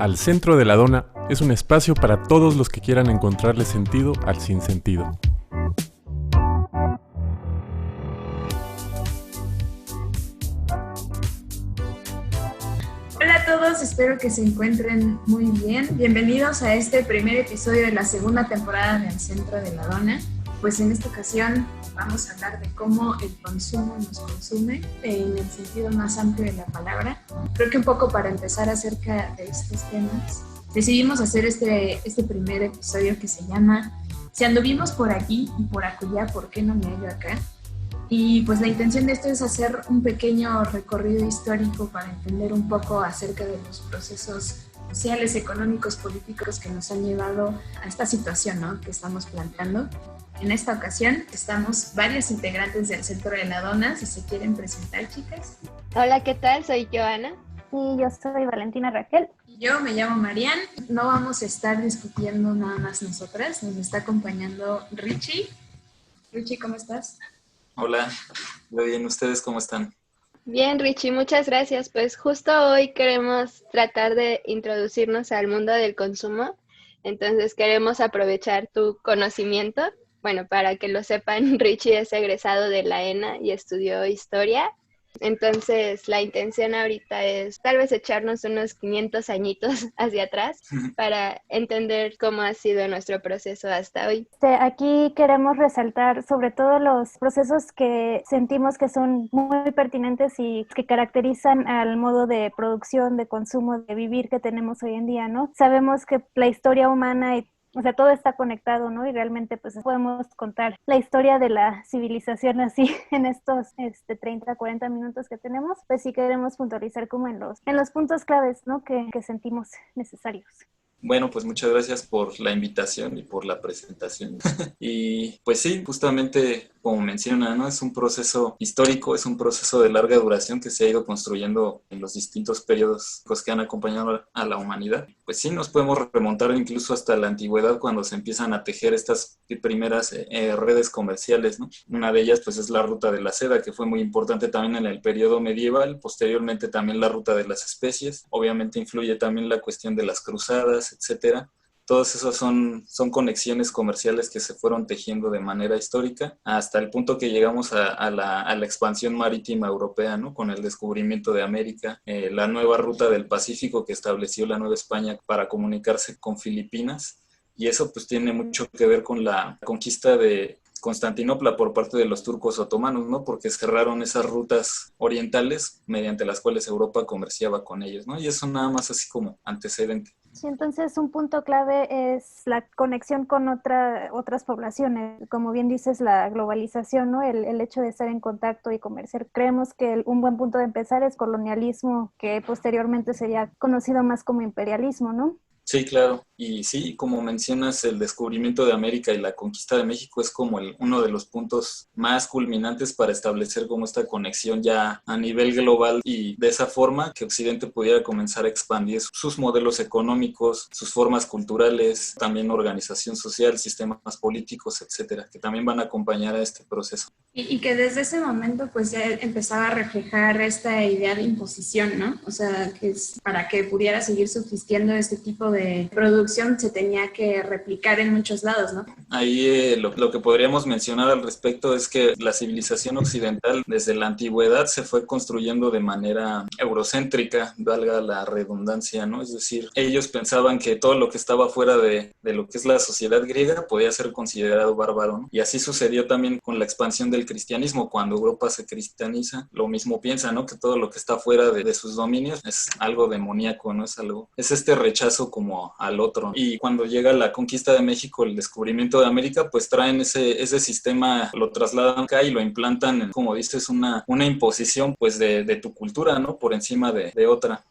Al Centro de la Dona es un espacio para todos los que quieran encontrarle sentido al sinsentido. Hola a todos, espero que se encuentren muy bien. Bienvenidos a este primer episodio de la segunda temporada de Al Centro de la Dona. Pues en esta ocasión vamos a hablar de cómo el consumo nos consume en el sentido más amplio de la palabra. Creo que un poco para empezar acerca de estos temas, decidimos hacer este primer episodio que se llama Si anduvimos por aquí y por acullá, ¿por qué no me hallo acá? Y pues la intención de esto es hacer un pequeño recorrido histórico para entender un poco acerca de los procesos sociales, económicos, políticos que nos han llevado a esta situación, ¿no?, que estamos planteando. En esta ocasión estamos varios integrantes del Centro de la Dona, si se quieren presentar, chicas. Hola, ¿qué tal? Soy Joana. Y yo soy Valentina Raquel. Yo me llamo Marian. No vamos a estar discutiendo nada más nosotras, nos está acompañando Richie. Richie, ¿cómo estás? Hola, muy bien, ¿ustedes cómo están? Bien, Richie, muchas gracias. Pues justo hoy queremos tratar de introducirnos al mundo del consumo, entonces queremos aprovechar tu conocimiento. Bueno, para que lo sepan, Richie es egresado de la ENA y estudió historia. Entonces, la intención ahorita es tal vez echarnos unos 500 añitos hacia atrás para entender cómo ha sido nuestro proceso hasta hoy. Aquí queremos resaltar sobre todo los procesos que sentimos que son muy pertinentes y que caracterizan al modo de producción, de consumo, de vivir que tenemos hoy en día, ¿no? Sabemos que la historia humana todo está conectado, ¿no? Y realmente pues podemos contar la historia de la civilización así en estos 30, 40 minutos que tenemos. Pues sí queremos puntualizar como en los puntos claves, ¿no?, que sentimos necesarios. Bueno, pues muchas gracias por la invitación y por la presentación. Y pues sí, justamente como menciona, ¿no? Es un proceso histórico, es un proceso de larga duración que se ha ido construyendo en los distintos periodos que han acompañado a la humanidad. Pues sí, nos podemos remontar incluso hasta la antigüedad cuando se empiezan a tejer estas primeras redes comerciales, ¿no? Una de ellas pues es la ruta de la seda, que fue muy importante también en el periodo medieval. Posteriormente también la ruta de las especies. Obviamente influye también la cuestión de las cruzadas, etcétera. Todas esas son conexiones comerciales que se fueron tejiendo de manera histórica hasta el punto que llegamos a la expansión marítima europea, ¿no?, con el descubrimiento de América, la nueva ruta del Pacífico que estableció la Nueva España para comunicarse con Filipinas, y eso pues tiene mucho que ver con la conquista de Constantinopla por parte de los turcos otomanos, ¿no?, porque cerraron esas rutas orientales mediante las cuales Europa comerciaba con ellos, ¿no? Y eso nada más así como antecedente. Sí, entonces un punto clave es la conexión con otras poblaciones, como bien dices, la globalización, ¿no? El hecho de estar en contacto y comerciar. Creemos que un buen punto de empezar es colonialismo, que posteriormente sería conocido más como imperialismo, ¿no? Sí, claro. Y sí, como mencionas, el descubrimiento de América y la conquista de México es como uno de los puntos más culminantes para establecer como esta conexión ya a nivel global, y de esa forma que Occidente pudiera comenzar a expandir sus modelos económicos, sus formas culturales, también organización social, sistemas políticos, etcétera, que también van a acompañar a este proceso. Y que desde ese momento pues ya empezaba a reflejar esta idea de imposición, ¿no? O sea, que para que pudiera seguir subsistiendo este tipo de producción se tenía que replicar en muchos lados, ¿no? Ahí lo que podríamos mencionar al respecto es que la civilización occidental desde la antigüedad se fue construyendo de manera eurocéntrica, valga la redundancia, ¿no? Es decir, ellos pensaban que todo lo que estaba fuera de lo que es la sociedad griega podía ser considerado bárbaro, ¿no? Y así sucedió también con la expansión del cristianismo. Cuando Europa se cristianiza, lo mismo piensa, ¿no?, que todo lo que está fuera de sus dominios es algo demoníaco, ¿no? Es este rechazo como al otro. Y cuando llega la conquista de México, el descubrimiento de América, pues traen ese sistema, lo trasladan acá y lo implantan, como dices, una imposición pues de tu cultura, ¿no?, por encima de otra.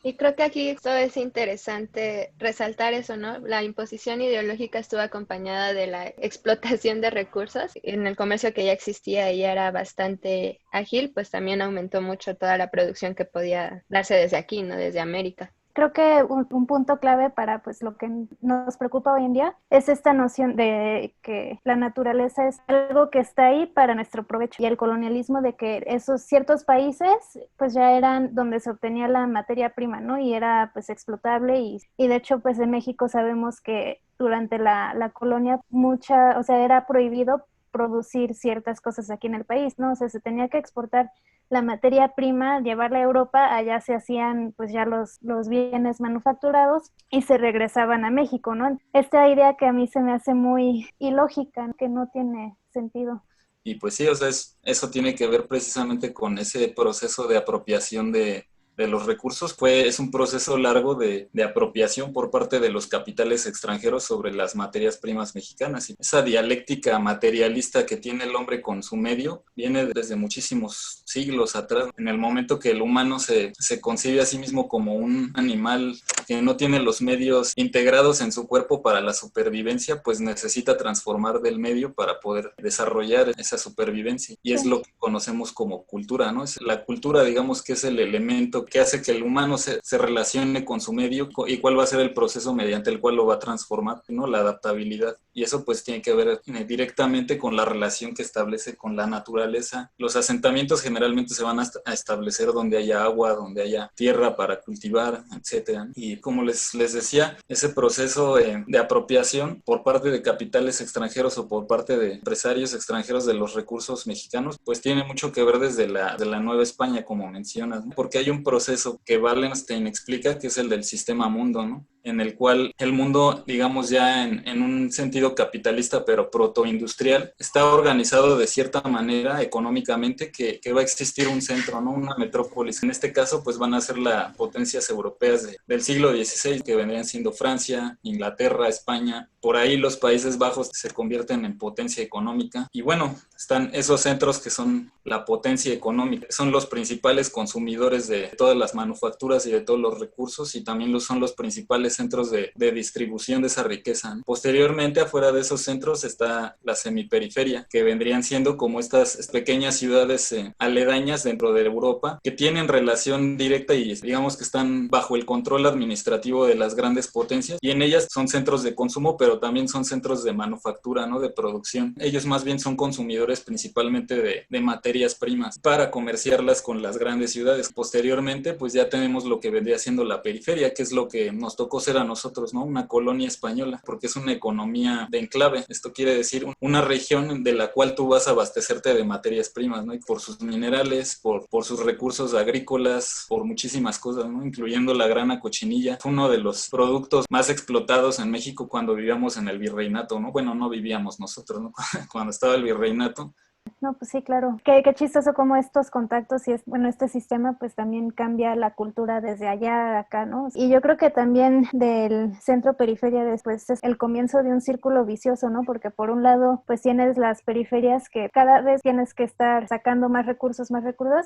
Y creo que aquí esto es interesante resaltar eso, ¿no? La imposición ideológica estuvo acompañada de la explotación de recursos. En el comercio que ya existía y era bastante ágil, pues también aumentó mucho toda la producción que podía darse desde aquí, ¿no?, desde América. Creo que un punto clave para pues lo que nos preocupa hoy en día es esta noción de que la naturaleza es algo que está ahí para nuestro provecho, y el colonialismo de que esos ciertos países pues ya eran donde se obtenía la materia prima, ¿no? Y era pues explotable, y de hecho pues en México sabemos que durante la colonia o sea, era prohibido producir ciertas cosas aquí en el país, ¿no? O sea, se tenía que exportar la materia prima, llevarla a Europa, allá se hacían pues ya los bienes manufacturados y se regresaban a México, ¿no? Esta idea que a mí se me hace muy ilógica, que no tiene sentido. Y pues sí, o sea, eso tiene que ver precisamente con ese proceso de apropiación de los recursos. Es un proceso largo de apropiación por parte de los capitales extranjeros sobre las materias primas mexicanas. Y esa dialéctica materialista que tiene el hombre con su medio viene desde muchísimos siglos atrás. En el momento que el humano se concibe a sí mismo como un animal que no tiene los medios integrados en su cuerpo para la supervivencia, pues necesita transformar del medio para poder desarrollar esa supervivencia. Y es lo que conocemos como cultura, ¿no? La cultura, digamos, que es el elemento que hace que el humano se relacione con su medio, y cuál va a ser el proceso mediante el cual lo va a transformar, ¿no? La adaptabilidad. Y eso pues tiene que ver directamente con la relación que establece con la naturaleza. Los asentamientos generalmente se van a establecer donde haya agua, donde haya tierra para cultivar, etcétera. Y como les decía, ese proceso de apropiación por parte de capitales extranjeros o por parte de empresarios extranjeros de los recursos mexicanos, pues tiene mucho que ver desde la Nueva España, como mencionas, ¿no? Porque hay un proceso que Wallenstein explica, que es el del sistema mundo, ¿no? En el cual el mundo, digamos ya en un sentido capitalista, pero protoindustrial, está organizado de cierta manera económicamente, que va a existir un centro, ¿no? Una metrópolis. En este caso, pues van a ser las potencias europeas del siglo XVI, que vendrían siendo Francia, Inglaterra, España. Por ahí los Países Bajos se convierten en potencia económica. Y bueno, están esos centros que son la potencia económica. Son los principales consumidores de todas las manufacturas y de todos los recursos, y también son los principales centros de distribución de esa riqueza, ¿no? Posteriormente, afuera de esos centros está la semiperiferia, que vendrían siendo como estas pequeñas ciudades aledañas dentro de Europa, que tienen relación directa y digamos que están bajo el control administrativo de las grandes potencias, y en ellas son centros de consumo, pero también son centros de manufactura, ¿no? De producción. Ellos más bien son consumidores principalmente de materias primas para comerciarlas con las grandes ciudades. Posteriormente, pues ya tenemos lo que vendría siendo la periferia, que es lo que nos tocó ser a nosotros, ¿no? Una colonia española, porque es una economía de enclave. Esto quiere decir una región de la cual tú vas a abastecerte de materias primas, ¿no? Y por sus minerales, por sus recursos agrícolas, por muchísimas cosas, ¿no? Incluyendo la grana cochinilla. Fue uno de los productos más explotados en México cuando vivíamos en el virreinato, ¿no? Bueno, no vivíamos nosotros, ¿no? Cuando estaba el virreinato. No, pues sí, claro. Qué chistoso cómo estos contactos y este sistema pues también cambia la cultura desde allá a acá, ¿no? Y yo creo que también del centro-periferia después es el comienzo de un círculo vicioso, ¿no? Porque por un lado pues tienes las periferias que cada vez tienes que estar sacando más recursos,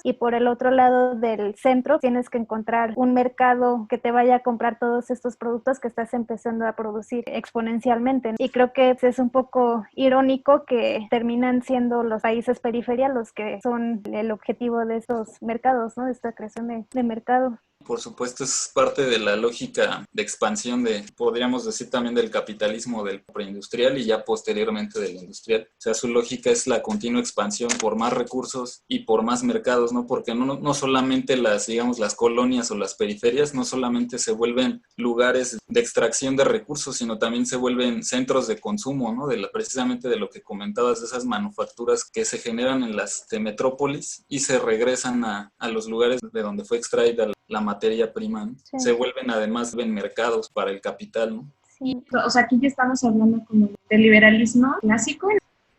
y por el otro lado del centro tienes que encontrar un mercado que te vaya a comprar todos estos productos que estás empezando a producir exponencialmente. Y creo que es un poco irónico que terminan siendo los países periferia los que son el objetivo de estos mercados, ¿no? De esta creación de mercado. Por supuesto, es parte de la lógica de expansión podríamos decir también del capitalismo del preindustrial y ya posteriormente del industrial. O sea, su lógica es la continua expansión por más recursos y por más mercados, ¿no? Porque no solamente las colonias o las periferias, no solamente se vuelven lugares de extracción de recursos, sino también se vuelven centros de consumo, ¿no? Precisamente de lo que comentabas, de esas manufacturas que se generan en las metrópolis y se regresan a los lugares de donde fue extraída la materia prima, ¿no? Sí. Se vuelven además mercados para el capital, ¿no? Sí. O sea, aquí ya estamos hablando como de liberalismo clásico.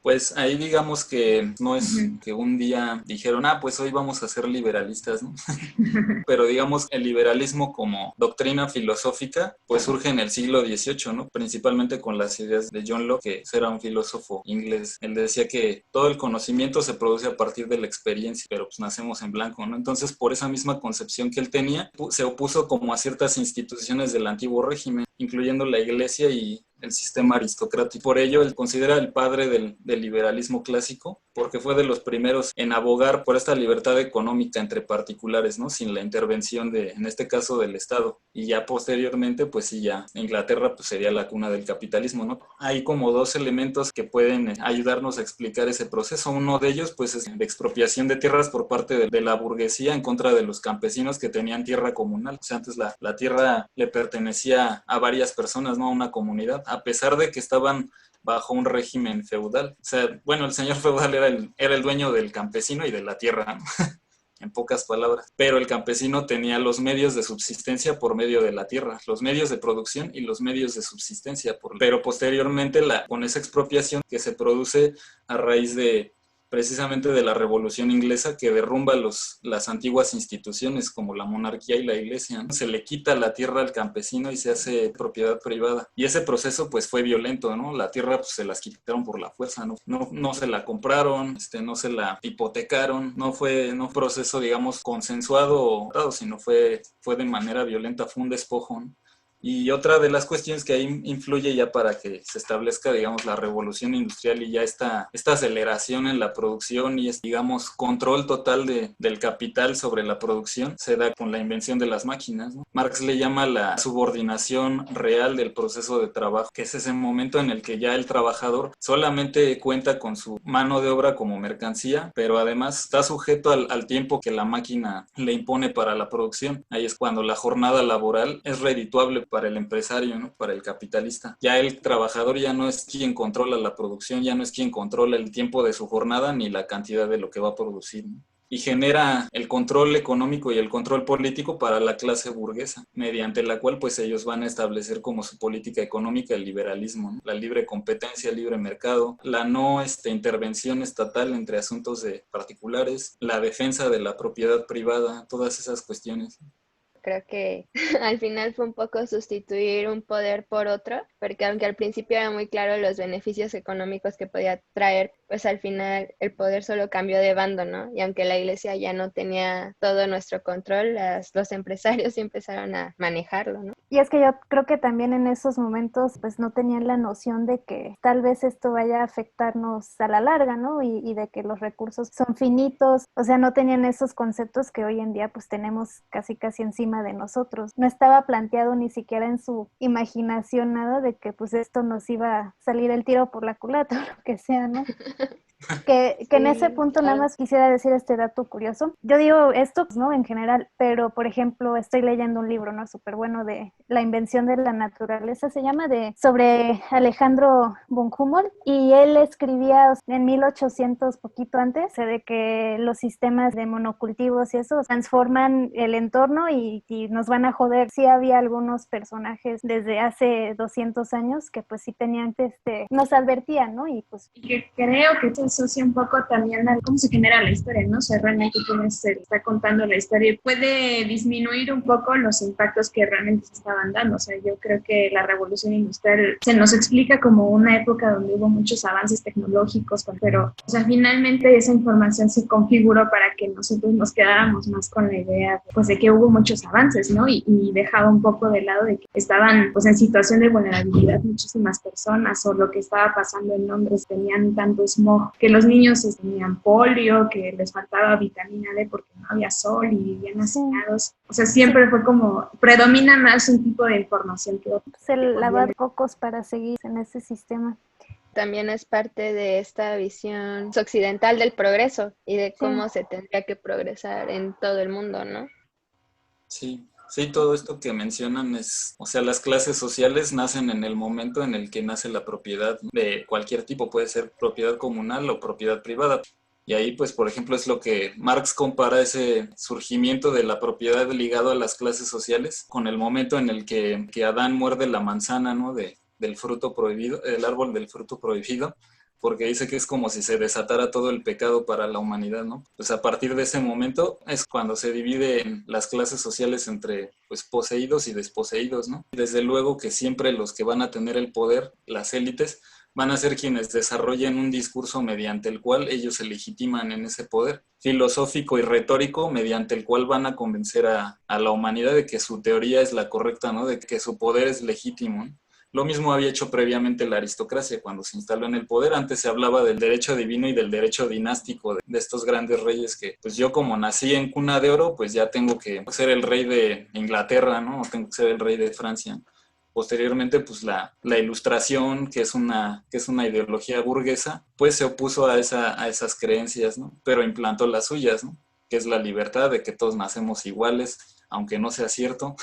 Pues ahí digamos que no es que un día dijeron, pues hoy vamos a ser liberalistas, ¿no? Pero digamos, el liberalismo como doctrina filosófica, pues surge en el siglo XVIII, ¿no? Principalmente con las ideas de John Locke, que era un filósofo inglés. Él decía que todo el conocimiento se produce a partir de la experiencia, pero pues nacemos en blanco, ¿no? Entonces, por esa misma concepción que él tenía, se opuso como a ciertas instituciones del antiguo régimen, incluyendo la iglesia y el sistema aristocrático. Por ello, él considera el padre del liberalismo clásico, porque fue de los primeros en abogar por esta libertad económica entre particulares, ¿no? Sin la intervención en este caso, del Estado. Y ya posteriormente, pues sí, ya Inglaterra pues sería la cuna del capitalismo, ¿no? Hay como dos elementos que pueden ayudarnos a explicar ese proceso. Uno de ellos, pues, es la expropiación de tierras por parte de la burguesía en contra de los campesinos que tenían tierra comunal. O sea, antes la tierra le pertenecía a varias personas, no a una comunidad, a pesar de que estaban bajo un régimen feudal. O sea, bueno, el señor feudal era el dueño del campesino y de la tierra, ¿no? En pocas palabras. Pero el campesino tenía los medios de subsistencia por medio de la tierra, los medios de producción y los medios de subsistencia. Pero posteriormente, con esa expropiación que se produce a raíz precisamente de la Revolución Inglesa, que derrumba las antiguas instituciones como la monarquía y la iglesia, ¿no? Se le quita la tierra al campesino y se hace propiedad privada. Y ese proceso pues fue violento, ¿no? La tierra pues se las quitaron por la fuerza, ¿no? No se la compraron, no se la hipotecaron, no fue un proceso, digamos, consensuado, sino fue de manera violenta, fue un despojo, ¿no? Y otra de las cuestiones que ahí influye ya para que se establezca, digamos, la revolución industrial y ya esta aceleración en la producción y, digamos, control total del capital sobre la producción, se da con la invención de las máquinas, ¿no? Marx le llama la subordinación real del proceso de trabajo, que es ese momento en el que ya el trabajador solamente cuenta con su mano de obra como mercancía, pero además está sujeto al tiempo que la máquina le impone para la producción. Ahí es cuando la jornada laboral es redituable para el empresario, ¿no? Para el capitalista. Ya el trabajador ya no es quien controla la producción, ya no es quien controla el tiempo de su jornada ni la cantidad de lo que va a producir, ¿no? Y genera el control económico y el control político para la clase burguesa, mediante la cual pues ellos van a establecer como su política económica el liberalismo, ¿no? La libre competencia, el libre mercado, la no intervención estatal entre asuntos de particulares, la defensa de la propiedad privada, todas esas cuestiones. Creo que al final fue un poco sustituir un poder por otro, porque aunque al principio era muy claro los beneficios económicos que podía traer, pues al final el poder solo cambió de bando, ¿no? Y aunque la iglesia ya no tenía todo nuestro control, los empresarios sí empezaron a manejarlo, ¿no? Y es que yo creo que también en esos momentos pues no tenían la noción de que tal vez esto vaya a afectarnos a la larga, ¿no? Y de que los recursos son finitos, o sea, no tenían esos conceptos que hoy en día pues tenemos casi encima de nosotros. No estaba planteado ni siquiera en su imaginación nada de que pues esto nos iba a salir el tiro por la culata o lo que sea, ¿no? Que en ese punto nada más quisiera decir este dato curioso. Yo digo esto, pues, ¿no? En general, pero por ejemplo estoy leyendo un libro, ¿no? Súper bueno de la invención de la naturaleza, se llama, sobre Alejandro von Humboldt, y él escribía en 1800, poquito antes, de que los sistemas de monocultivos y eso transforman el entorno y nos van a joder. Sí había algunos personajes desde hace 200 años que pues sí tenían nos advertían, ¿no? Y pues creo que se asocia un poco también a cómo se genera la historia, ¿no? O sea, realmente se está contando la historia y puede disminuir un poco los impactos que realmente se estaban dando. O sea, yo creo que la revolución industrial se nos explica como una época donde hubo muchos avances tecnológicos, pero, o sea, finalmente esa información se configuró para que nosotros nos quedáramos más con la idea, pues, de que hubo muchos avances, ¿no? Y dejaba un poco de lado de que estaban, pues, en situación de vulnerabilidad muchísimas personas, o lo que estaba pasando en Londres, tenían tanto smog que los niños tenían polio, que les faltaba vitamina D porque no había sol y vivían hacinados. O sea, siempre fue como, predomina más un tipo de información que otro. El lavar cocos para seguir en ese sistema. También es parte de esta visión occidental del progreso y de cómo se tendría que progresar en todo el mundo, ¿no? Sí. Sí, todo esto que mencionan o sea, las clases sociales nacen en el momento en el que nace la propiedad de cualquier tipo, puede ser propiedad comunal o propiedad privada. Y ahí, pues, por ejemplo, es lo que Marx compara ese surgimiento de la propiedad ligado a las clases sociales con el momento en el que Adán muerde la manzana, ¿no? Del fruto prohibido, el árbol del fruto prohibido, porque dice que es como si se desatara todo el pecado para la humanidad, ¿no? Pues a partir de ese momento es cuando se dividen las clases sociales entre, pues, poseídos y desposeídos, ¿no? Desde luego que siempre los que van a tener el poder, las élites, van a ser quienes desarrollen un discurso mediante el cual ellos se legitiman en ese poder, filosófico y retórico, mediante el cual van a convencer a la humanidad de que su teoría es la correcta, ¿no? De que su poder es legítimo, ¿no? Lo mismo había hecho previamente la aristocracia cuando se instaló en el poder. Antes se hablaba del derecho divino y del derecho dinástico de estos grandes reyes que, pues yo como nací en cuna de oro, pues ya tengo que ser el rey de Inglaterra, ¿no? O tengo que ser el rey de Francia. Posteriormente, pues la Ilustración, que es una ideología burguesa, pues se opuso a esas creencias, ¿no? Pero implantó las suyas, ¿no? Que es la libertad, de que todos nacemos iguales, aunque no sea cierto,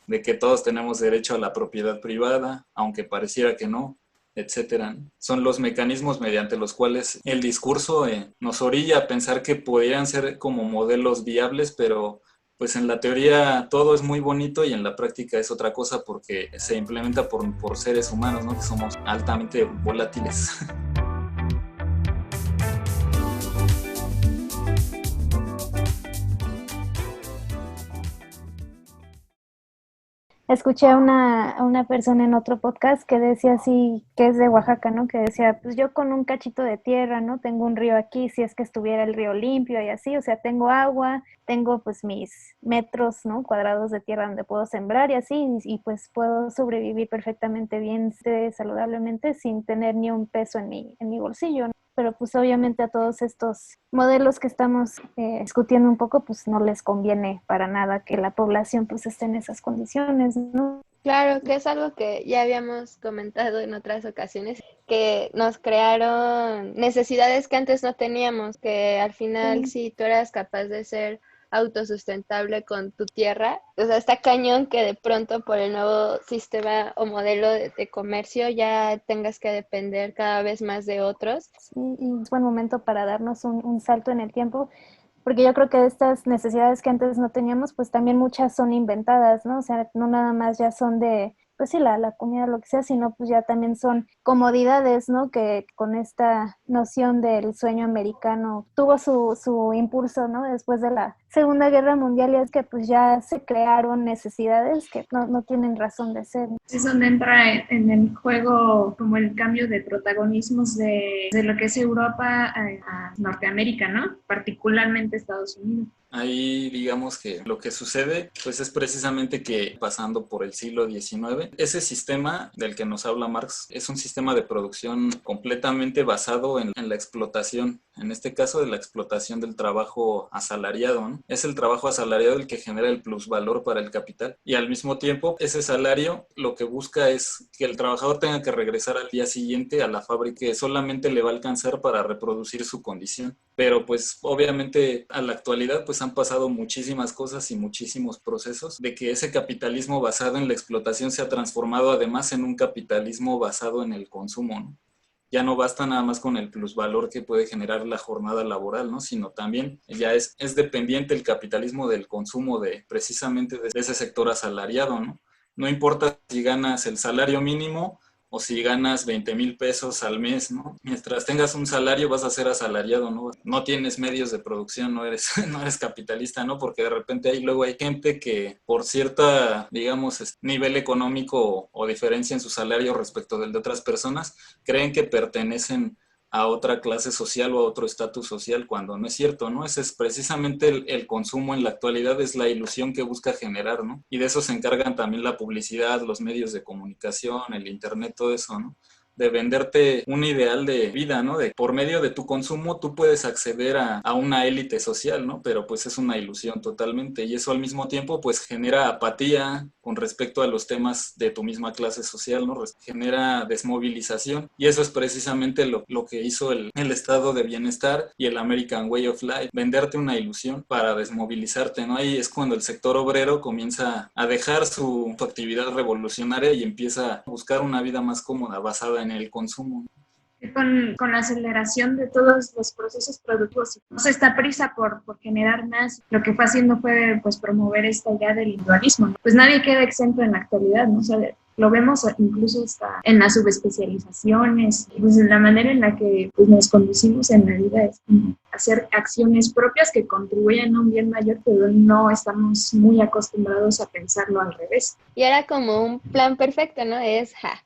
de que todos tenemos derecho a la propiedad privada, aunque pareciera que no, etcétera. Son los mecanismos mediante los cuales el discurso nos orilla a pensar que podrían ser como modelos viables, pero pues en la teoría todo es muy bonito y en la práctica es otra cosa porque se implementa por seres humanos, ¿no? Que somos altamente volátiles. Escuché a una persona en otro podcast que decía así, que es de Oaxaca, ¿no? Que decía, pues yo con un cachito de tierra, ¿no? Tengo un río aquí, si es que estuviera el río limpio y así, o sea, tengo agua, tengo pues mis metros, ¿no? Cuadrados de tierra donde puedo sembrar y así, y pues puedo sobrevivir perfectamente bien, saludablemente, sin tener ni un peso en mi bolsillo, ¿no? Pero pues obviamente a todos estos modelos que estamos discutiendo un poco, pues no les conviene para nada que la población pues esté en esas condiciones, ¿no? Claro, que es algo que ya habíamos comentado en otras ocasiones, que nos crearon necesidades que antes no teníamos, que al final si tú eras capaz de ser autosustentable con tu tierra, o sea, está cañón que de pronto por el nuevo sistema o modelo de comercio ya tengas que depender cada vez más de otros. Sí, y es buen momento para darnos un salto en el tiempo, porque yo creo que estas necesidades que antes no teníamos, pues también muchas son inventadas, ¿no? O sea, no nada más ya son de, pues sí, la comida, lo que sea, sino pues ya también son comodidades, ¿no? Que con esta noción del sueño americano tuvo su impulso, ¿no? Después de la Segunda Guerra Mundial, y es que pues ya se crearon necesidades que no tienen razón de ser. Es donde entra en el juego como el cambio de protagonismos de lo que es Europa a Norteamérica, ¿no? Particularmente Estados Unidos. Ahí digamos que lo que sucede pues es precisamente que pasando por el siglo XIX, ese sistema del que nos habla Marx es un sistema de producción completamente basado en la explotación, en este caso de la explotación del trabajo asalariado, ¿no? Es el trabajo asalariado el que genera el plusvalor para el capital y al mismo tiempo ese salario lo que busca es que el trabajador tenga que regresar al día siguiente a la fábrica, que solamente le va a alcanzar para reproducir su condición. Pero pues obviamente a la actualidad pues han pasado muchísimas cosas y muchísimos procesos de que ese capitalismo basado en la explotación se ha transformado además en un capitalismo basado en el consumo, ¿no? Ya no basta nada más con el plusvalor que puede generar la jornada laboral, ¿no? Sino también ya es dependiente el capitalismo del consumo precisamente de ese sector asalariado, ¿no? No importa si ganas el salario mínimo o si ganas 20,000 pesos al mes, ¿no? Mientras tengas un salario vas a ser asalariado, ¿no? No tienes medios de producción, no eres capitalista, ¿no? Porque de repente luego hay gente que por cierta, digamos, nivel económico o diferencia en su salario respecto del de otras personas, creen que pertenecen a otra clase social o a otro estatus social, cuando no es cierto, ¿no? Ese es precisamente el consumo en la actualidad, es la ilusión que busca generar, ¿no? Y de eso se encargan también la publicidad, los medios de comunicación, el internet, todo eso, ¿no? De venderte un ideal de vida, ¿no? De por medio de tu consumo tú puedes acceder a una élite social, ¿no? Pero pues es una ilusión totalmente y eso al mismo tiempo pues genera apatía con respecto a los temas de tu misma clase social, ¿no? Genera desmovilización y eso es precisamente lo que hizo el estado de bienestar y el American Way of Life, venderte una ilusión para desmovilizarte, ¿no? Ahí es cuando el sector obrero comienza a dejar su actividad revolucionaria y empieza a buscar una vida más cómoda, basada en el consumo. Con la aceleración de todos los procesos productivos, o sea, esta prisa por generar más, lo que fue haciendo fue pues promover esta idea del individualismo, ¿no? Pues nadie queda exento en la actualidad, ¿no? O sea, lo vemos incluso hasta en las subespecializaciones, pues en la manera en la que pues, nos conducimos en la vida es como hacer acciones propias que contribuyen a un bien mayor, pero no estamos muy acostumbrados a pensarlo al revés. Y era como un plan perfecto, ¿no?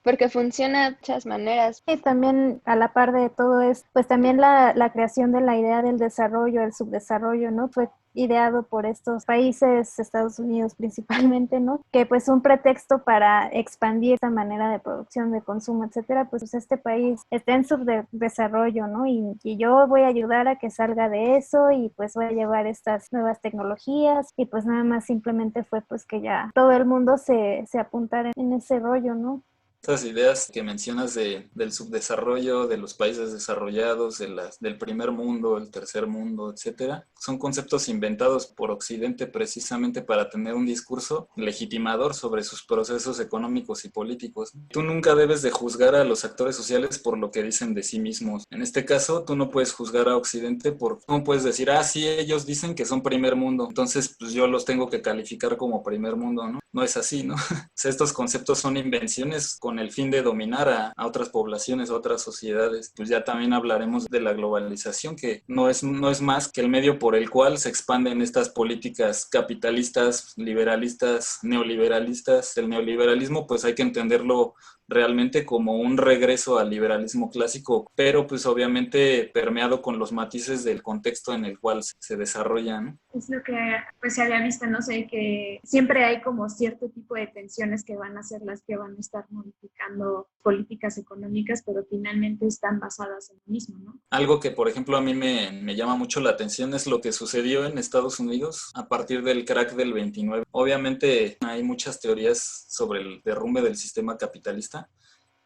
Porque funciona de muchas maneras. Y también a la par de todo es, pues también la creación de la idea del desarrollo, el subdesarrollo, ¿no? Fue ideado por estos países, Estados Unidos principalmente, ¿no? Que pues un pretexto para expandir esta manera de producción, de consumo, etcétera, pues este país está en subdesarrollo, ¿no? Y yo voy a ayudar a que salga de eso y pues voy a llevar estas nuevas tecnologías y pues nada más simplemente fue pues que ya todo el mundo se apuntara en ese rollo, ¿no? Estas ideas que mencionas del subdesarrollo, de los países desarrollados, del primer mundo, el tercer mundo, etcétera, son conceptos inventados por Occidente precisamente para tener un discurso legitimador sobre sus procesos económicos y políticos. Tú nunca debes de juzgar a los actores sociales por lo que dicen de sí mismos. En este caso, tú no puedes juzgar a Occidente no puedes decir, sí, ellos dicen que son primer mundo, entonces pues yo los tengo que calificar como primer mundo, ¿no? No es así, ¿no? O sea, estos conceptos son invenciones con el fin de dominar a otras poblaciones, a otras sociedades. Pues ya también hablaremos de la globalización, que no es más que el medio por el cual se expanden estas políticas capitalistas, liberalistas, neoliberalistas. El neoliberalismo, pues hay que entenderlo realmente como un regreso al liberalismo clásico, pero pues obviamente permeado con los matices del contexto en el cual se desarrolla, ¿no? Es lo que pues se había visto, no sé, que siempre hay como cierto tipo de tensiones que van a ser las que van a estar modificando políticas económicas, pero finalmente están basadas en lo mismo, ¿no? Algo que, por ejemplo, a mí me llama mucho la atención es lo que sucedió en Estados Unidos a partir del crack del 29. Obviamente hay muchas teorías sobre el derrumbe del sistema capitalista,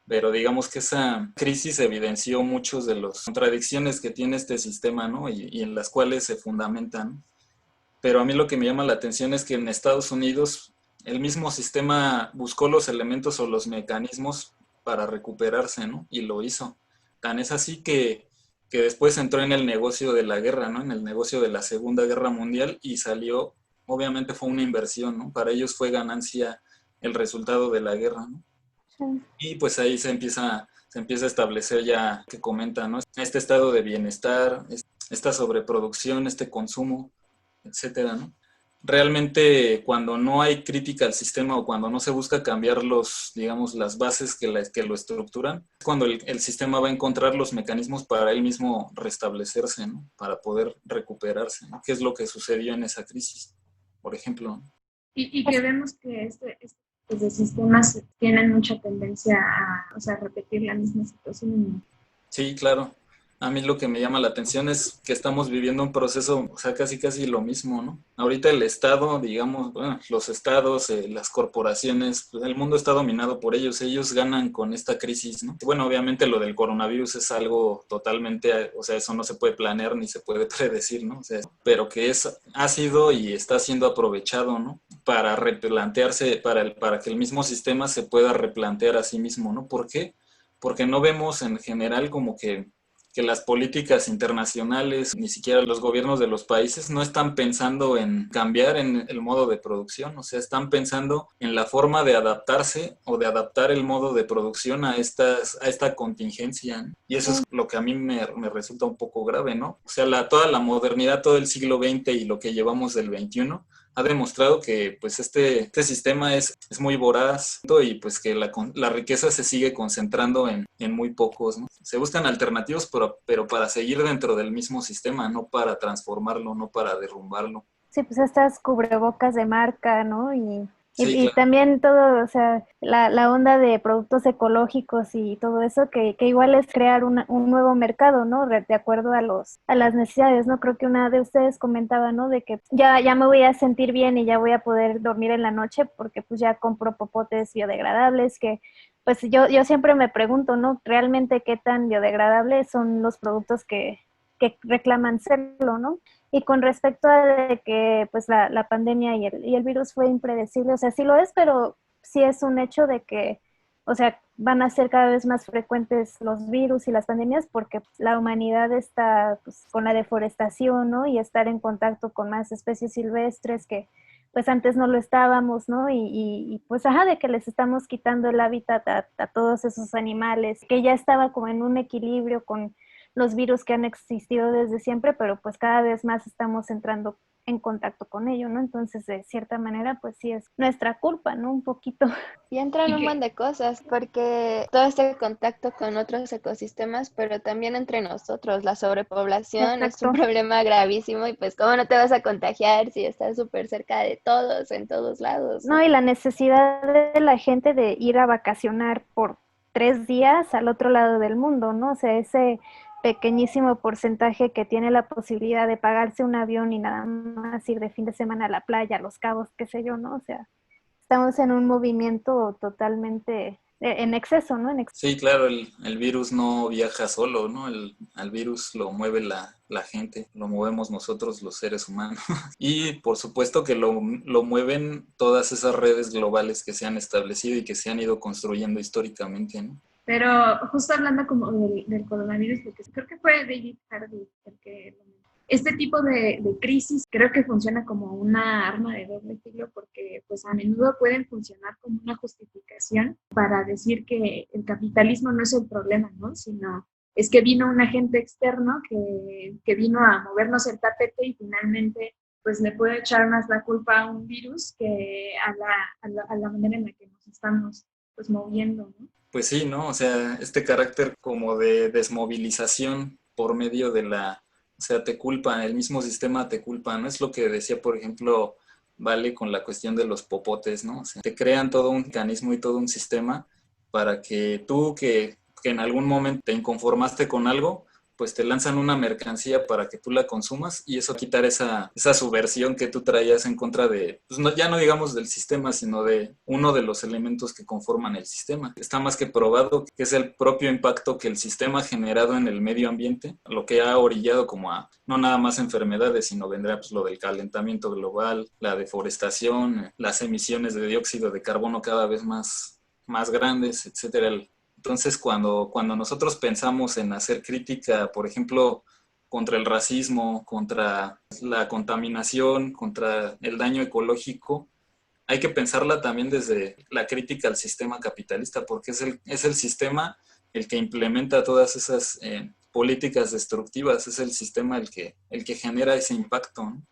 pero digamos que esa crisis evidenció muchas de las contradicciones que tiene este sistema, ¿no? Y en las cuales se fundamentan. Pero a mí lo que me llama la atención es que en Estados Unidos el mismo sistema buscó los elementos o los mecanismos para recuperarse, ¿no? Y lo hizo. Tan es así que después entró en el negocio de la guerra, ¿no? En el negocio de la Segunda Guerra Mundial y salió, obviamente fue una inversión, ¿no? Para ellos fue ganancia el resultado de la guerra, ¿no? Sí. Y pues ahí se empieza a establecer ya, que comenta, ¿no? Este estado de bienestar, esta sobreproducción, este consumo, etcétera, ¿no? Realmente cuando no hay crítica al sistema o cuando no se busca cambiar digamos, las bases que lo estructuran, es cuando el sistema va a encontrar los mecanismos para él mismo restablecerse, ¿no? Para poder recuperarse, ¿no? ¿Qué es lo que sucedió en esa crisis, por ejemplo? Y que vemos que pues, de sistemas tienen mucha tendencia o sea, a repetir la misma situación. Sí, claro. A mí lo que me llama la atención es que estamos viviendo un proceso, o sea, casi lo mismo, ¿no? Ahorita el Estado, digamos, bueno, los estados, las corporaciones, pues el mundo está dominado por ellos ganan con esta crisis, ¿no? Bueno, obviamente lo del coronavirus es algo totalmente, o sea, eso no se puede planear ni se puede predecir, ¿no? O sea, pero que ha sido y está siendo aprovechado, ¿no? Para replantearse, para que el mismo sistema se pueda replantear a sí mismo, ¿no? ¿Por qué? Porque no vemos en general como que las políticas internacionales, ni siquiera los gobiernos de los países, no están pensando en cambiar en el modo de producción, o sea, están pensando en la forma de adaptarse o de adaptar el modo de producción a esta contingencia, ¿no? Y eso es lo que a mí me resulta un poco grave, ¿no? O sea, toda la modernidad, todo el siglo XX y lo que llevamos del XXI ha demostrado que pues este sistema es muy voraz y pues que la riqueza se sigue concentrando en muy pocos, ¿no? Se buscan alternativos, pero para seguir dentro del mismo sistema, no para transformarlo, no para derrumbarlo. Sí, pues estas cubrebocas de marca, ¿no? Sí, Y claro. también todo, o sea, la onda de productos ecológicos y todo eso, que igual es crear un nuevo mercado, ¿no? De acuerdo a las necesidades, ¿no? Creo que una de ustedes comentaba, ¿no? De que ya me voy a sentir bien y ya voy a poder dormir en la noche porque pues ya compro popotes biodegradables, que pues yo siempre me pregunto, ¿no? Realmente qué tan biodegradables son los productos que reclaman serlo, ¿no? Y con respecto a de que pues la pandemia y el virus fue impredecible, o sea, sí lo es, pero sí es un hecho de que, o sea, van a ser cada vez más frecuentes los virus y las pandemias porque la humanidad está pues, con la deforestación, ¿no? Y estar en contacto con más especies silvestres que pues antes no lo estábamos, ¿no? Y pues ajá, de que les estamos quitando el hábitat a todos esos animales, que ya estaba como en un equilibrio con los virus que han existido desde siempre, pero pues cada vez más estamos entrando en contacto con ello, ¿no? Entonces, de cierta manera, pues sí es nuestra culpa, ¿no? Un poquito. Y entran un montón de cosas, porque todo este contacto con otros ecosistemas, pero también entre nosotros, la sobrepoblación es un Exacto. problema gravísimo y pues cómo no te vas a contagiar si estás súper cerca de todos, en todos lados, No, ¿no? y la necesidad de la gente de ir a vacacionar por 3 días al otro lado del mundo, ¿no? O sea, ese pequeñísimo porcentaje que tiene la posibilidad de pagarse un avión y nada más ir de fin de semana a la playa, a Los Cabos, qué sé yo, ¿no? O sea, estamos en un movimiento totalmente en exceso, ¿no? Sí, claro, el virus no viaja solo, ¿no? Al virus lo mueve la gente, lo movemos nosotros los seres humanos. Y por supuesto que lo mueven todas esas redes globales que se han establecido y que se han ido construyendo históricamente, ¿no? Pero justo hablando como del coronavirus, porque creo que fue David Harvey el que lo mencionó. Este tipo de crisis creo que funciona como una arma de doble filo porque pues a menudo pueden funcionar como una justificación para decir que el capitalismo no es el problema, ¿no? Sino es que vino un agente externo que vino a movernos el tapete y finalmente pues le puede echar más la culpa a un virus que a la manera en la que nos estamos pues moviendo, ¿no? Pues sí, ¿no? O sea, este carácter como de desmovilización por medio de o sea, te culpan, el mismo sistema te culpa, ¿no? Es lo que decía, por ejemplo, Vale con la cuestión de los popotes, ¿no? O sea, te crean todo un mecanismo y todo un sistema para que tú que en algún momento te inconformaste con algo, pues te lanzan una mercancía para que tú la consumas y eso quitar esa subversión que tú traías en contra de, pues no, ya no digamos del sistema, sino de uno de los elementos que conforman el sistema. Está más que probado que es el propio impacto que el sistema ha generado en el medio ambiente, lo que ha orillado como a no nada más enfermedades, sino vendrá pues lo del calentamiento global, la deforestación, las emisiones de dióxido de carbono cada vez más grandes, etcétera. Entonces, cuando nosotros pensamos en hacer crítica, por ejemplo, contra el racismo, contra la contaminación, contra el daño ecológico, hay que pensarla también desde la crítica al sistema capitalista, porque es el sistema el que implementa todas esas políticas destructivas, es el sistema el que genera ese impacto, ¿no?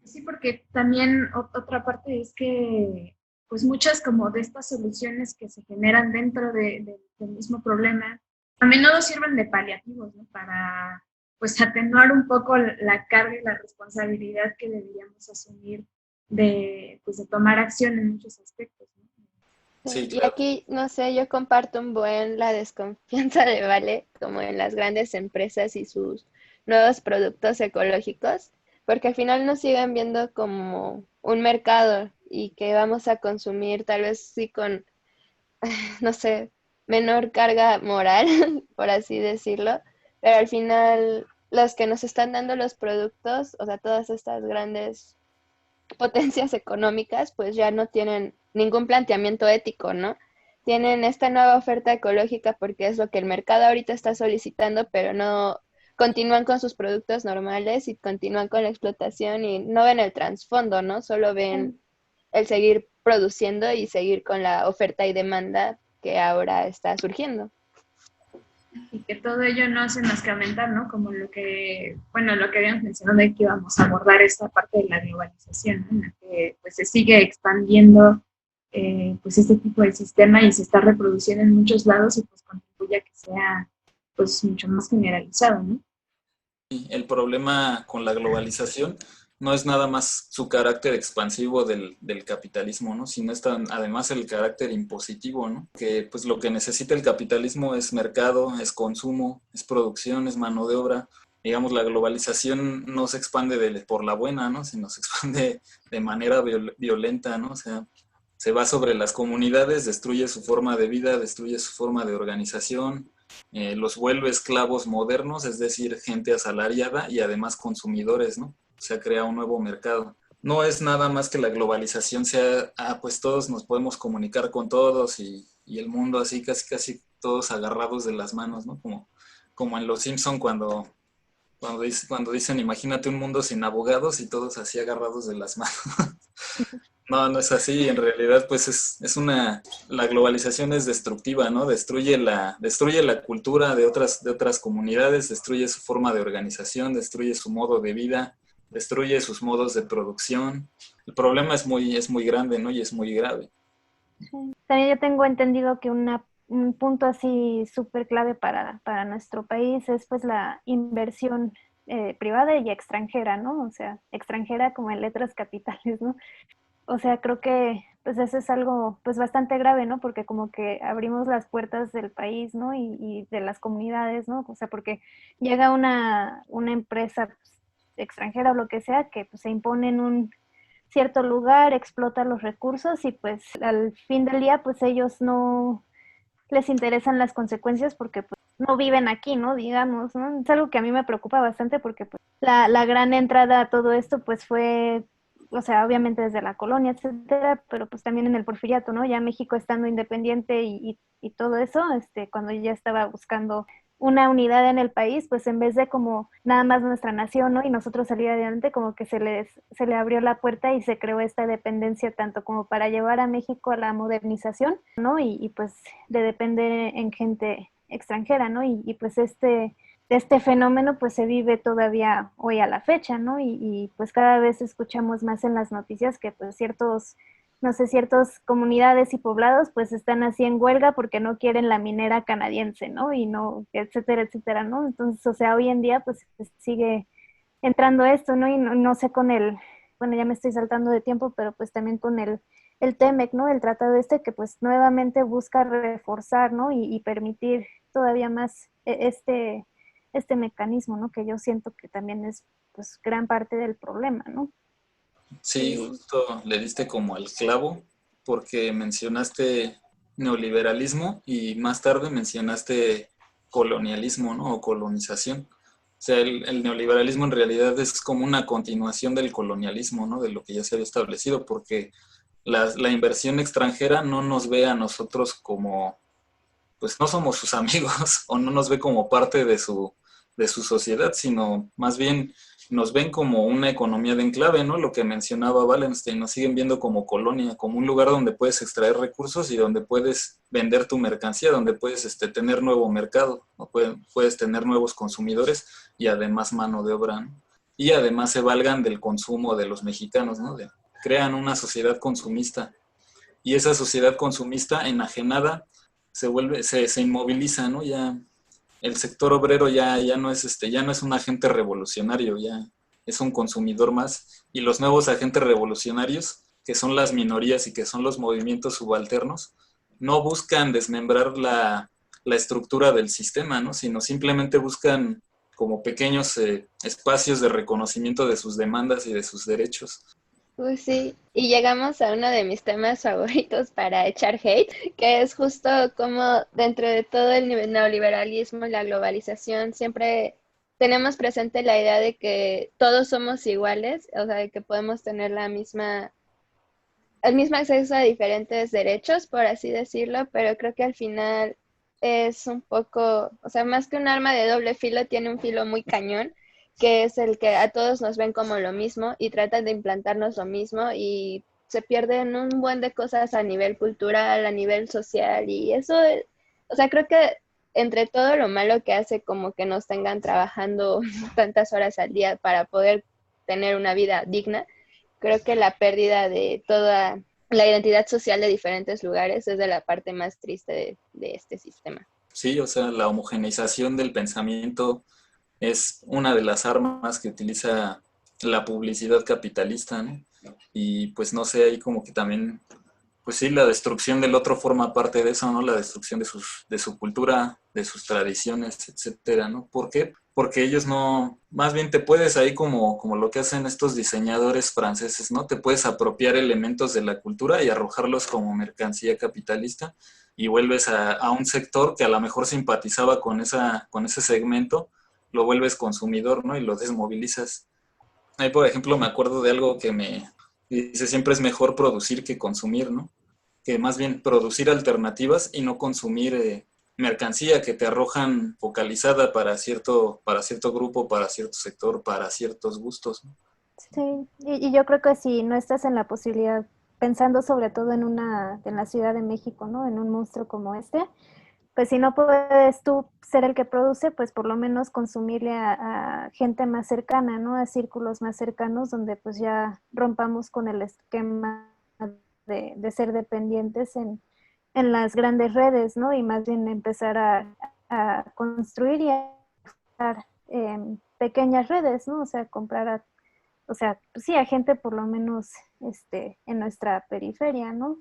Sí, porque también otra parte es que pues muchas como de estas soluciones que se generan dentro del mismo problema a menudo sirven de paliativos, ¿no? Para pues atenuar un poco la carga y la responsabilidad que deberíamos asumir pues, de tomar acción en muchos aspectos, ¿no? Sí, Y claro. aquí, no sé, yo comparto un buen la desconfianza de Vale, como en las grandes empresas y sus nuevos productos ecológicos, porque al final nos siguen viendo como un mercado y que vamos a consumir tal vez sí con, no sé, menor carga moral, por así decirlo, pero al final los que nos están dando los productos, o sea, todas estas grandes potencias económicas, pues ya no tienen ningún planteamiento ético, ¿no? Tienen esta nueva oferta ecológica porque es lo que el mercado ahorita está solicitando, pero no continúan con sus productos normales y continúan con la explotación y no ven el trasfondo, ¿no? Solo ven el seguir produciendo y seguir con la oferta y demanda que ahora está surgiendo. Y que todo ello no hace más que aumentar, ¿no? Como bueno, lo que habíamos mencionado de que íbamos a abordar esta parte de la globalización, ¿no? En la que pues se sigue expandiendo pues este tipo de sistema y se está reproduciendo en muchos lados y pues contribuye a que sea pues mucho más generalizado, ¿no? El problema con la globalización no es nada más su carácter expansivo del capitalismo, ¿no? Sino además el carácter impositivo, ¿no? Que pues lo que necesita el capitalismo es mercado, es consumo, es producción, es mano de obra. Digamos, la globalización no se expande por la buena, ¿no? Sino se expande de manera violenta, ¿no? O sea, se va sobre las comunidades, destruye su forma de vida, destruye su forma de organización, los vuelve esclavos modernos, es decir, gente asalariada y además consumidores, ¿no? Se ha creado un nuevo mercado. No es nada más que la globalización sea, pues todos nos podemos comunicar con todos y el mundo así casi todos agarrados de las manos, ¿no? Como en Los Simpson cuando dicen, imagínate un mundo sin abogados y todos así agarrados de las manos. No, no es así. En realidad, pues la globalización es destructiva, ¿no? Destruye la cultura de otras comunidades, destruye su forma de organización, destruye su modo de vida, destruye sus modos de producción. El problema es muy grande, ¿no? Y es muy grave. Sí. También yo tengo entendido que un punto así súper clave para nuestro país es pues la inversión privada y extranjera, ¿no? O sea, extranjera como en letras capitales, ¿no? O sea, creo que pues eso es algo pues bastante grave, ¿no? Porque como que abrimos las puertas del país, ¿no? Y de las comunidades, ¿no? O sea, porque llega una empresa pues, extranjera o lo que sea que pues, se impone en un cierto lugar, explota los recursos y pues al fin del día pues ellos no les interesan las consecuencias porque pues no viven aquí, ¿no? Digamos, ¿no? Es algo que a mí me preocupa bastante porque pues la gran entrada a todo esto pues fue, o sea, obviamente desde la colonia, etcétera, pero pues también en el Porfiriato, ¿no? Ya México estando independiente y todo eso, cuando ya estaba buscando una unidad en el país, pues en vez de como nada más nuestra nación, ¿no? Y nosotros salir adelante, como que se le abrió la puerta y se creó esta dependencia tanto como para llevar a México a la modernización, ¿no? Y pues de depender en gente extranjera, ¿no? Y pues este fenómeno pues se vive todavía hoy a la fecha, ¿no? Y pues cada vez escuchamos más en las noticias que pues ciertos, no sé, ciertas comunidades y poblados pues están así en huelga porque no quieren la minera canadiense, ¿no? Y no, etcétera, etcétera, ¿no? Entonces, o sea, hoy en día pues sigue entrando esto, ¿no? Y no sé con bueno, ya me estoy saltando de tiempo, pero pues también con el TEMEC, ¿no? El tratado que pues nuevamente busca reforzar, ¿no? Y permitir todavía más este mecanismo, ¿no? Que yo siento que también es pues gran parte del problema, ¿no? Sí, justo le diste como al clavo, porque mencionaste neoliberalismo y más tarde mencionaste colonialismo, ¿no? O colonización. O sea, el neoliberalismo en realidad es como una continuación del colonialismo, ¿no? De lo que ya se había establecido, porque la inversión extranjera no nos ve a nosotros como, pues no somos sus amigos o no nos ve como parte de su sociedad, sino más bien nos ven como una economía de enclave, ¿no? Lo que mencionaba Wallenstein, nos siguen viendo como colonia, como un lugar donde puedes extraer recursos y donde puedes vender tu mercancía, donde puedes tener nuevo mercado, o puedes tener nuevos consumidores y además mano de obra, ¿no? Y además se valgan del consumo de los mexicanos, ¿no? Crean una sociedad consumista y esa sociedad consumista enajenada se inmoviliza, ¿no? Ya el sector obrero ya no es ya no es un agente revolucionario, ya es un consumidor más, y los nuevos agentes revolucionarios, que son las minorías y que son los movimientos subalternos, no buscan desmembrar la estructura del sistema, ¿no? Sino simplemente buscan como pequeños espacios de reconocimiento de sus demandas y de sus derechos. Pues sí, y llegamos a uno de mis temas favoritos para echar hate, que es justo como dentro de todo el neoliberalismo y la globalización siempre tenemos presente la idea de que todos somos iguales, o sea, de que podemos tener el mismo acceso a diferentes derechos, por así decirlo, pero creo que al final es un poco, o sea, más que un arma de doble filo, tiene un filo muy cañón, que es el que a todos nos ven como lo mismo y tratan de implantarnos lo mismo y se pierden un buen de cosas a nivel cultural, a nivel social y eso, o sea, creo que entre todo lo malo que hace como que nos tengan trabajando tantas horas al día para poder tener una vida digna, creo que la pérdida de toda la identidad social de diferentes lugares es de la parte más triste de este sistema. Sí, o sea, la homogeneización del pensamiento es una de las armas que utiliza la publicidad capitalista, ¿no? Y pues no sé, ahí como que también, pues sí, la destrucción del otro forma parte de eso, ¿no? La destrucción de su cultura, de sus tradiciones, etcétera, ¿no? ¿Por qué? Porque ellos no, más bien te puedes ahí como lo que hacen estos diseñadores franceses, ¿no? Te puedes apropiar elementos de la cultura y arrojarlos como mercancía capitalista y vuelves a un sector que a lo mejor simpatizaba con ese segmento, lo vuelves consumidor, ¿no? Y lo desmovilizas. Ahí, por ejemplo, me acuerdo de algo que me dice, siempre es mejor producir que consumir, ¿no? Que más bien producir alternativas y no consumir mercancía que te arrojan focalizada para cierto grupo, para cierto sector, para ciertos gustos, ¿no? Sí, y yo creo que si no estás en la posibilidad, pensando sobre todo en la Ciudad de México, ¿no? En un monstruo como pues si no puedes tú ser el que produce, pues por lo menos consumirle a gente más cercana, ¿no? A círculos más cercanos donde pues ya rompamos con el esquema de ser dependientes en las grandes redes, ¿no? Y más bien empezar a construir y a pequeñas redes, ¿no? O sea, o sea, pues sí, a gente por lo menos en nuestra periferia, ¿no?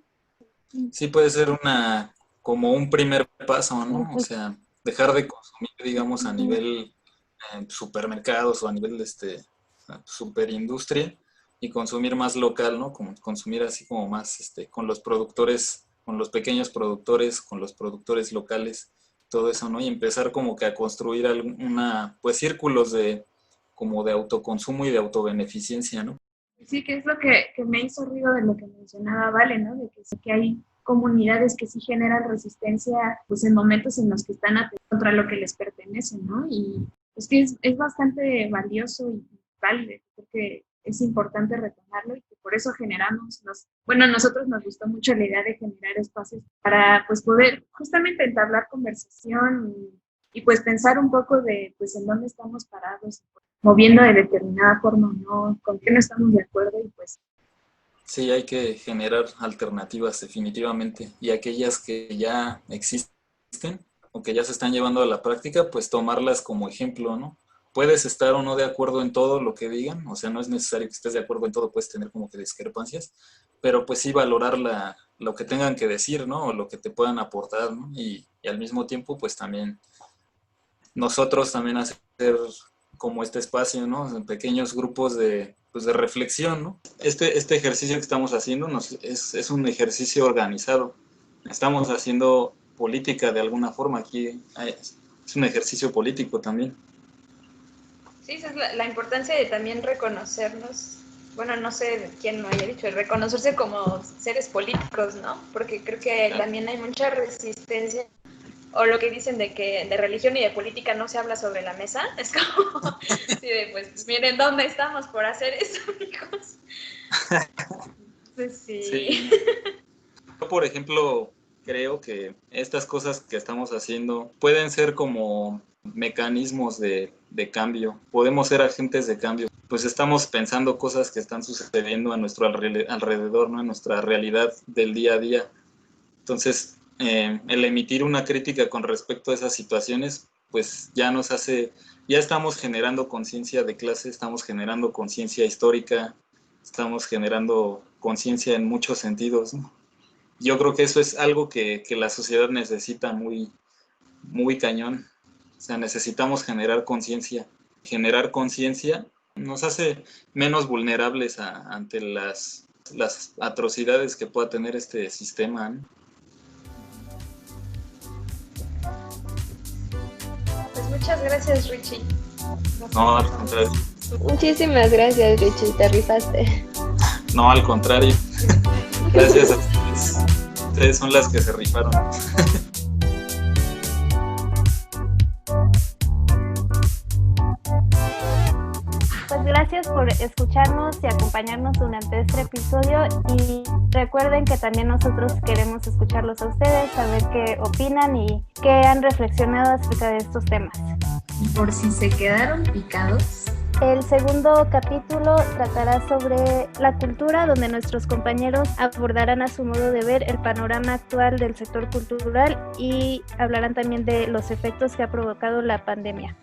Sí, puede ser como un primer paso, ¿no? O sea, dejar de consumir, digamos, a nivel supermercados o a nivel superindustria y consumir más local, ¿no? Como consumir así como más con los productores, con los pequeños productores, con los productores locales, todo eso, ¿no? Y empezar como que a construir pues círculos como de autoconsumo y de autobeneficencia, ¿no? Sí, que es lo que me hizo ruido de lo que mencionaba Vale, ¿no? De que sí que hay comunidades que sí generan resistencia pues en momentos en los que están contra lo que les pertenece, ¿no? Y pues que es bastante valioso y válido. Creo que es importante retomarlo y que por eso generamos, a nosotros nos gustó mucho la idea de generar espacios para pues poder justamente entablar conversación y pues pensar un poco de pues en dónde estamos parados, moviendo de determinada forma o no, con qué no estamos de acuerdo y pues... Sí, hay que generar alternativas definitivamente y aquellas que ya existen o que ya se están llevando a la práctica, pues tomarlas como ejemplo, ¿no? Puedes estar o no de acuerdo en todo lo que digan, o sea, no es necesario que estés de acuerdo en todo, puedes tener como que discrepancias, pero pues sí valorar lo que tengan que decir, ¿no? O lo que te puedan aportar, ¿no? Y al mismo tiempo, pues también nosotros también hacer como este espacio, ¿no? En pequeños grupos pues de reflexión, ¿no? Este ejercicio que estamos haciendo es un ejercicio organizado. Estamos haciendo política de alguna forma. Aquí es un ejercicio político también. Sí, esa es la importancia de también reconocernos, bueno, no sé quién lo haya dicho, reconocerse como seres políticos, ¿no? Porque creo que también hay mucha resistencia, o lo que dicen de que de religión y de política no se habla sobre la mesa, es como, sí, pues miren dónde estamos por hacer eso, amigos. Pues sí. Yo, por ejemplo, creo que estas cosas que estamos haciendo pueden ser como mecanismos de cambio. Podemos ser agentes de cambio. Pues estamos pensando cosas que están sucediendo a nuestro alrededor, ¿no? En nuestra realidad del día a día. Entonces, el emitir una crítica con respecto a esas situaciones, pues ya estamos generando conciencia de clase, estamos generando conciencia histórica, estamos generando conciencia en muchos sentidos, ¿no? Yo creo que eso es algo que la sociedad necesita muy, muy cañón. O sea, necesitamos generar conciencia. Generar conciencia nos hace menos vulnerables ante las atrocidades que pueda tener este sistema, ¿no? Pues muchas gracias, Richie. No, al contrario. Muchísimas gracias, Richie, te rifaste. No, al contrario. Gracias a ustedes. Ustedes son las que se rifaron. Pues gracias por escucharnos y acompañarnos durante este episodio y recuerden que también nosotros queremos escucharlos a ustedes, saber qué opinan y qué han reflexionado acerca de estos temas. Y por si se quedaron picados, el segundo capítulo tratará sobre la cultura, donde nuestros compañeros abordarán a su modo de ver el panorama actual del sector cultural y hablarán también de los efectos que ha provocado la pandemia.